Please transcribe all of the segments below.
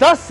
10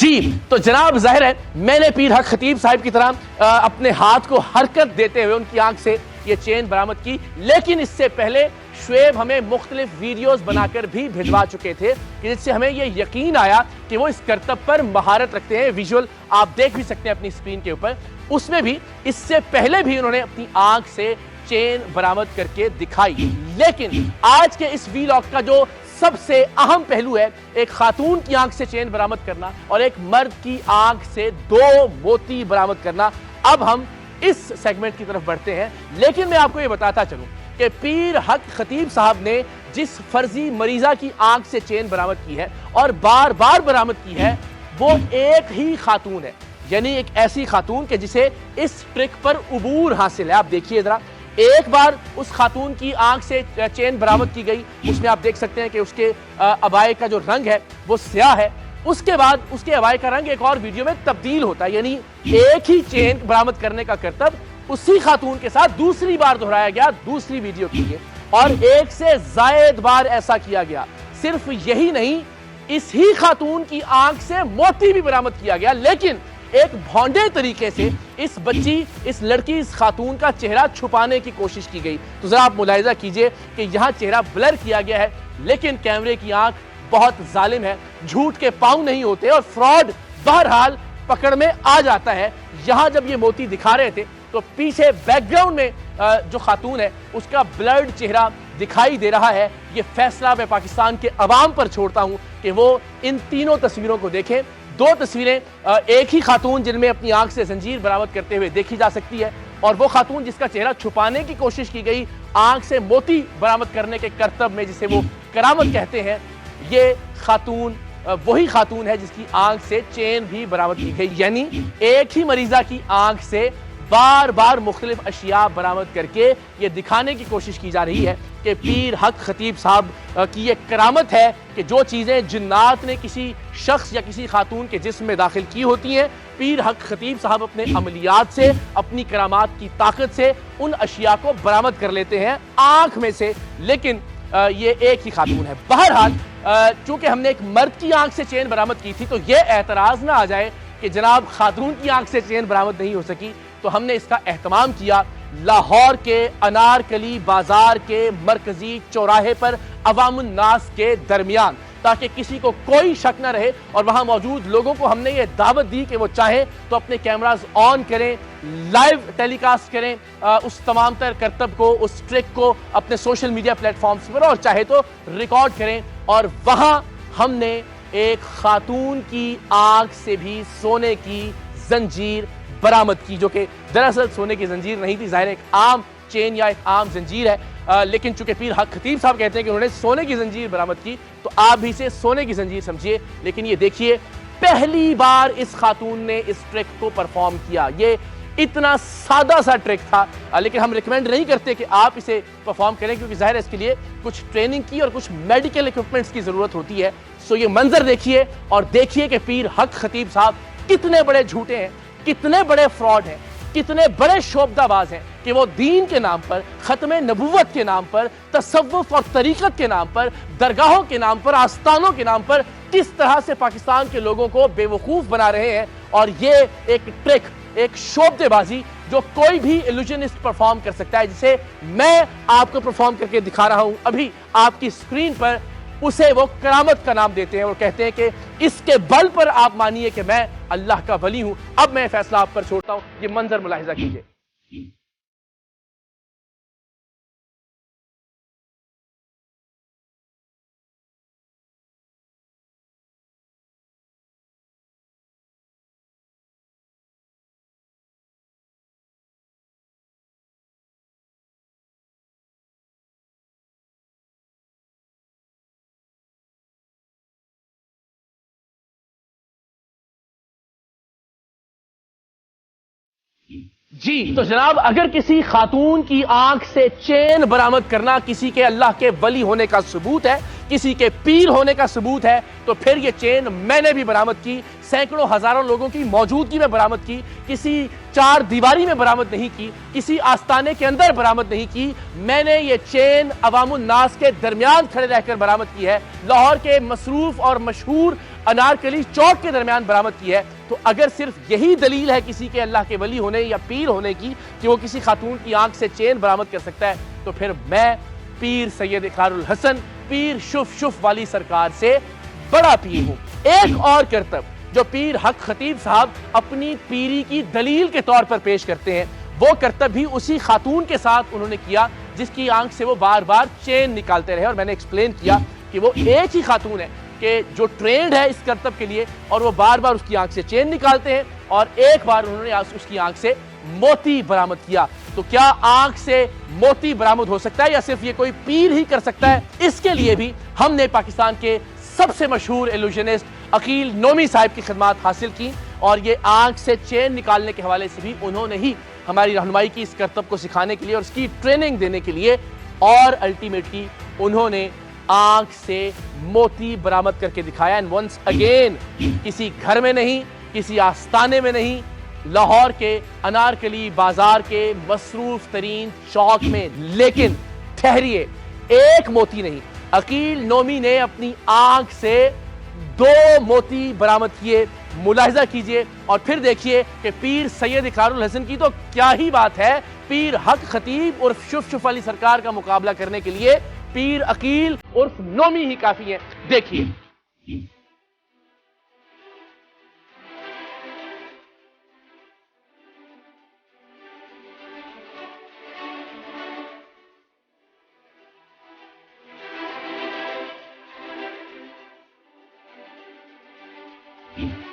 جی تو جناب ظاہر ہے میں نے پیر حق خطیب صاحب کی طرح اپنے ہاتھ کو حرکت دیتے ہوئے ان کی آنکھ سے یہ چین برآمد کی، لیکن اس سے پہلے شعیب ہمیں مختلف ویڈیوز بنا کر بھی بھجوا چکے تھے کہ جس سے ہمیں یہ یقین آیا کہ وہ اس کرتب پر مہارت رکھتے ہیں۔ ویژول آپ دیکھ بھی سکتے ہیں اپنی اسکرین کے اوپر، اس میں بھی اس سے پہلے بھی انہوں نے اپنی آنکھ سے چین برآمد کر کے دکھائی۔ لیکن آج کے اس ویلاگ کا جو سب سے اہم پہلو ہے ایک خاتون کی آنکھ سے چین برآمد کرنا اور ایک مرد کی آنکھ سے 2 موتی برآمد کرنا۔ اب ہم اس سیگمنٹ کی طرف بڑھتے ہیں، لیکن میں آپ کو یہ بتاتا چلوں کہ پیر حق خطیب صاحب نے جس فرضی مریضہ کی آنکھ سے چین برآمد کی ہے اور بار بار برآمد کی ہے وہ ایک ہی خاتون ہے، یعنی ایک ایسی خاتون کہ جسے اس ٹرک پر عبور حاصل ہے۔ آپ دیکھیے ذرا، ایک بار اس خاتون کی آنکھ سے چین برآمد کی گئی، اس میں آپ دیکھ سکتے ہیں کہ اس کے عبائے کا جو رنگ ہے وہ سیاہ ہے، اس کے بعد اس کے عبائے کا رنگ ایک اور ویڈیو میں تبدیل ہوتا ہے، یعنی ایک ہی چین برآمد کرنے کا کرتب اسی خاتون کے ساتھ دوسری بار دہرایا گیا دوسری ویڈیو کے لیے، اور ایک سے زائد بار ایسا کیا گیا۔ صرف یہی نہیں، اس ہی خاتون کی آنکھ سے موتی بھی برآمد کیا گیا، لیکن ایک بھونڈے طریقے سے اس بچی، اس لڑکی، اس خاتون کا چہرہ چھپانے کی کوشش کی گئی۔ تو ذرا آپ ملاحظہ کیجئے کہ یہاں چہرہ بلر کیا گیا ہے، لیکن کیمرے کی آنکھ بہت ظالم ہے، جھوٹ کے پاؤں نہیں ہوتے اور فراڈ بہرحال پکڑ میں آ جاتا ہے۔ یہاں جب یہ موتی دکھا رہے تھے تو پیچھے بیک گراؤنڈ میں جو خاتون ہے اس کا بلرڈ چہرہ دکھائی دے رہا ہے۔ یہ فیصلہ میں پاکستان کے عوام پر چھوڑتا ہوں کہ وہ ان تینوں تصویروں کو دیکھیں۔ 2 تصویریں ایک ہی خاتون جن میں اپنی آنکھ سے زنجیر برآمد کرتے ہوئے دیکھی جا سکتی ہے، اور وہ خاتون جس کا چہرہ چھپانے کی کوشش کی گئی آنکھ سے موتی برآمد کرنے کے کرتب میں، جسے وہ کرامت کہتے ہیں۔ یہ خاتون وہی خاتون ہے جس کی آنکھ سے چین بھی برآمد کی گئی، یعنی ایک ہی مریضہ کی آنکھ سے بار بار مختلف اشیاء برآمد کر کے یہ دکھانے کی کوشش کی جا رہی ہے کہ پیر حق خطیب صاحب کی یہ کرامت ہے کہ جو چیزیں جنات نے کسی شخص یا کسی خاتون کے جسم میں داخل کی ہوتی ہیں، پیر حق خطیب صاحب اپنے عملیات سے، اپنی کرامات کی طاقت سے ان اشیاء کو برآمد کر لیتے ہیں آنکھ میں سے، لیکن یہ ایک ہی خاتون ہے۔ بہرحال چونکہ ہم نے ایک مرد کی آنکھ سے چین برآمد کی تھی تو یہ اعتراض نہ آ جائے کہ جناب خاتون کی آنکھ سے چین برآمد نہیں ہو سکی، تو ہم نے اس کا اہتمام کیا لاہور کے انارکلی بازار کے مرکزی چوراہے پر عوام الناس کے درمیان، تاکہ کسی کو کوئی شک نہ رہے، اور وہاں موجود لوگوں کو ہم نے یہ دعوت دی کہ وہ چاہیں تو اپنے کیمراز آن کریں، لائیو ٹیلی کاسٹ کریں اس تمام تر کرتب کو، اس ٹرک کو اپنے سوشل میڈیا پلیٹ فارمز پر، اور چاہے تو ریکارڈ کریں۔ اور وہاں ہم نے ایک خاتون کی آنکھ سے بھی سونے کی زنجیر برآمد کی، جو کہ دراصل سونے کی زنجیر نہیں تھی، ظاہر ایک عام چین یا ایک عام زنجیر ہے، لیکن چونکہ پیر حق خطیب صاحب کہتے ہیں کہ انہوں نے سونے کی زنجیر برآمد کی تو آپ بھی اسے سونے کی زنجیر سمجھیے۔ لیکن یہ دیکھیے پہلی بار اس خاتون نے اس ٹرک کو پرفارم کیا، یہ اتنا سادہ سا ٹرک تھا، لیکن ہم ریکمینڈ نہیں کرتے کہ آپ اسے پرفارم کریں کیونکہ ظاہر ہے اس کے لیے کچھ ٹریننگ کی اور کچھ میڈیکل ایکوپمنٹس کی ضرورت ہوتی ہے۔ سو یہ منظر دیکھیے اور دیکھیے کہ پیر حق خطیب صاحب کتنے بڑے جھوٹے ہیں، کتنے بڑے فراڈ ہیں، کتنے بڑے شعبدہ باز ہیں کہ وہ دین کے نام پر، ختم نبوت کے نام پر، تصوف اور طریقت کے نام پر، درگاہوں کے نام پر، آستانوں کے نام پر کس طرح سے پاکستان کے لوگوں کو بے وقوف بنا رہے ہیں۔ اور یہ ایک ٹرک، ایک شعبدے بازی جو کوئی بھی ایلوژنسٹ پرفارم کر سکتا ہے، جسے میں آپ کو پرفارم کر کے دکھا رہا ہوں ابھی آپ کی سکرین پر، اسے وہ کرامت کا نام دیتے ہیں اور کہتے ہیں کہ اس کے بل پر آپ مانیے کہ میں اللہ کا ولی ہوں۔ اب میں فیصلہ آپ پر چھوڑتا ہوں، یہ منظر ملاحظہ کیجئے۔ جی تو جناب، اگر کسی خاتون کی آنکھ سے چین برآمد کرنا کسی کے اللہ کے ولی ہونے کا ثبوت ہے، کسی کے پیر ہونے کا ثبوت ہے، تو پھر یہ چین میں نے بھی برآمد کی، سینکڑوں ہزاروں لوگوں کی موجودگی میں برآمد کی، کسی چار دیواری میں برآمد نہیں کی، کسی آستانے کے اندر برآمد نہیں کی، میں نے یہ چین عوام الناس کے درمیان کھڑے رہ کر برآمد کی ہے۔ لاہور کے مصروف اور مشہور انارکلی چوک کے درمیان برآمد کی ہے، تو اگر صرف یہی دلیل ہے کسی کے اللہ کے ولی ہونے یا پیر ہونے کی کہ وہ کسی خاتون کی آنکھ سے چین برآمد کر سکتا ہے، تو پھر میں پیر سید اقرار الحسن پیر شف والی سرکار سے بڑا پیر ہوں۔ ایک اور کرتب جو پیر حق خطیب صاحب اپنی پیری کی دلیل کے طور پر پیش کرتے ہیں، وہ کرتب بھی اسی خاتون کے ساتھ انہوں نے کیا جس کی آنکھ سے وہ بار بار چین نکالتے رہے، اور میں نے ایکسپلین کیا کہ وہ ایک ہی خاتون ہے کہ جو ٹرینڈ ہے اس کرتب کے لیے، اور وہ بار بار اس کی آنکھ سے چین نکالتے ہیں، اور ایک بار انہوں نے اس کی آنکھ سے موتی برآمد کیا۔ تو کیا آنکھ سے موتی برآمد ہو سکتا ہے یا صرف یہ کوئی پیر ہی کر سکتا ہے؟ اس کے لیے بھی ہم نے پاکستان کے سب سے مشہور ایلوژنسٹ عقیل نومی صاحب کی خدمات حاصل کی، اور یہ آنکھ سے چین نکالنے کے حوالے سے بھی انہوں نے ہی ہماری رہنمائی کی اس کرتب کو سکھانے کے لیے اور اس کی ٹریننگ دینے کے لیے، اور الٹیمیٹلی انہوں نے آنکھ سے موتی برآمد کر کے دکھایا۔ اینڈ ونس اگین کسی گھر میں نہیں، کسی آستانے میں نہیں، لاہور کے انارکلی بازار کے مصروف ترین چوک میں۔ لیکن ٹھہریے، ایک موتی نہیں، عقیل نومی نے اپنی آنکھ سے 2 موتی برآمد کیے۔ ملاحظہ کیجئے اور پھر دیکھیے کہ پیر سید اقرار الحسن کی تو کیا ہی بات ہے، پیر حق خطیب عرف شف علی سرکار کا مقابلہ کرنے کے لیے پیر عقیل عرف نومی ہی کافی ہیں۔ دیکھیے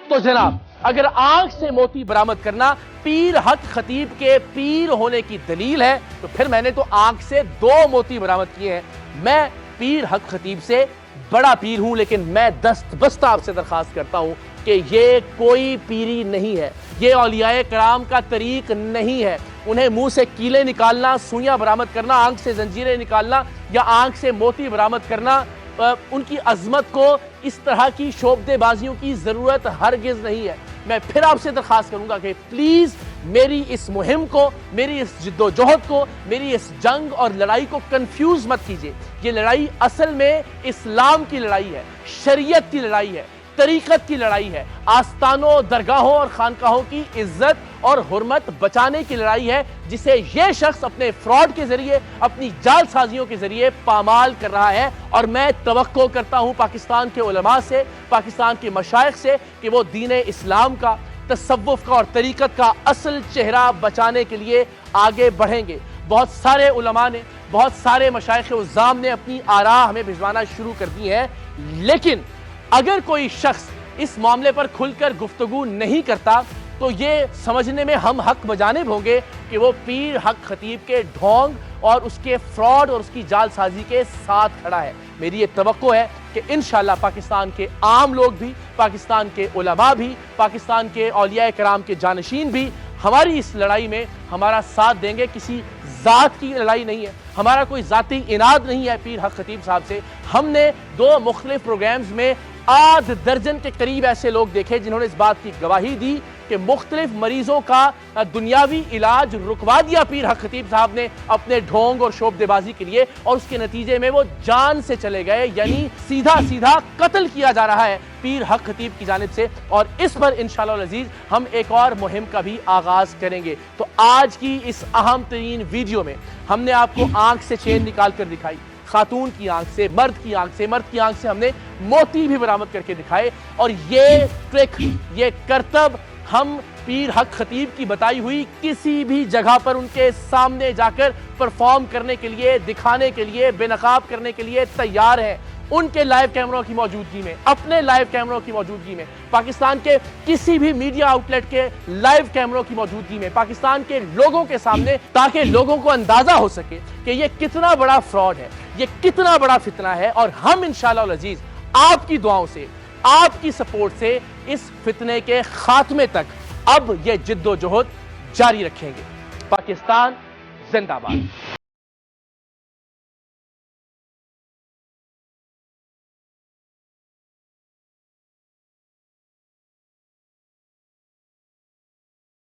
تو جناب، اگر آنکھ سے موتی برآمد کرنا پیر حق خطیب کے پیر ہونے کی دلیل ہے، تو پھر میں نے تو آنکھ سے 2 موتی برآمد کیے ہیں۔ میں پیر حق خطیب سے بڑا پیر ہوں، لیکن میں دستبستہ آپ سے درخواست کرتا ہوں کہ یہ کوئی پیری نہیں ہے، یہ اولیاء کرام کا طریق نہیں ہے۔ انہیں منہ سے کیلے نکالنا، سوئیاں برآمد کرنا، آنکھ سے زنجیریں نکالنا یا آنکھ سے موتی برآمد کرنا، ان کی عظمت کو اس طرح کی شعبدے بازیوں کی ضرورت ہرگز نہیں ہے۔ میں پھر آپ سے درخواست کروں گا کہ پلیز میری اس مہم کو، میری اس جد و جہد کو، میری اس جنگ اور لڑائی کو کنفیوز مت کیجیے۔ یہ لڑائی اصل میں اسلام کی لڑائی ہے، شریعت کی لڑائی ہے، طریقت کی لڑائی ہے، آستانوں، درگاہوں اور خانقاہوں کی عزت اور حرمت بچانے کی لڑائی ہے، جسے یہ شخص اپنے فراڈ کے ذریعے، اپنی جال سازیوں کے ذریعے پامال کر رہا ہے۔ اور میں توقع کرتا ہوں پاکستان کے علماء سے، پاکستان کے مشائخ سے، کہ وہ دین اسلام کا، تصوف کا اور طریقت کا اصل چہرہ بچانے کے لیے آگے بڑھیں گے۔ بہت سارے علماء نے، بہت سارے مشائخ عظام نے اپنی آراء ہمیں بھجوانا شروع کر دی ہیں، لیکن اگر کوئی شخص اس معاملے پر کھل کر گفتگو نہیں کرتا تو یہ سمجھنے میں ہم حق بجانب ہوں گے کہ وہ پیر حق خطیب کے ڈھونگ اور اس کے فراڈ اور اس کی جال سازی کے ساتھ کھڑا ہے۔ میری یہ توقع ہے کہ انشاءاللہ پاکستان کے عام لوگ بھی، پاکستان کے علماء بھی، پاکستان کے اولیاء کرام کے جانشین بھی ہماری اس لڑائی میں ہمارا ساتھ دیں گے۔ کسی ذات کی لڑائی نہیں ہے، ہمارا کوئی ذاتی اناد نہیں ہے پیر حق خطیب صاحب سے۔ ہم نے 2 مختلف پروگرامز میں 8 درجن کے قریب ایسے لوگ دیکھے جنہوں نے اس بات کی گواہی دی کہ مختلف مریضوں کا دنیاوی علاج رکوا دیا پیر حق خطیب صاحب نے اپنے ڈھونگ اور شعبدے بازی کے لیے، اور اس کے نتیجے میں وہ جان سے چلے گئے، یعنی سیدھا قتل کیا جا رہا ہے پیر حق خطیب کی جانب سے۔ اور اس پر انشاءاللہ العزیز ہم ایک اور مہم کا بھی آغاز کریں گے۔ تو آج کی اس اہم ترین ویڈیو میں ہم نے آپ کو آنکھ سے چین نکال کر دکھائی، خاتون کی آنکھ سے، مرد کی آنکھ سے، مرد کی آنکھ سے ہم نے موتی بھی برآمد کر کے دکھائے، اور یہ ٹرک، یہ کرتب ہم پیر حق خطیب کی بتائی ہوئی کسی بھی جگہ پر ان کے سامنے جا کر پرفارم کرنے کے لیے، دکھانے کے لیے، بے نقاب کرنے کے لیے تیار ہیں۔ ان کے لائیو کیمروں کی موجودگی میں، اپنے لائیو کیمروں کی موجودگی میں، پاکستان کے کسی بھی میڈیا آؤٹ لیٹ کے لائیو کیمروں کی موجودگی میں، پاکستان کے لوگوں کے سامنے، تاکہ لوگوں کو اندازہ ہو سکے کہ یہ کتنا بڑا فراڈ ہے، یہ کتنا بڑا فتنہ ہے۔ اور ہم انشاءاللہ العزیز آپ کی دعاؤں سے، آپ کی سپورٹ سے اس فتنے کے خاتمے تک اب یہ جد و جہد جاری رکھیں گے۔ پاکستان زندہ باد۔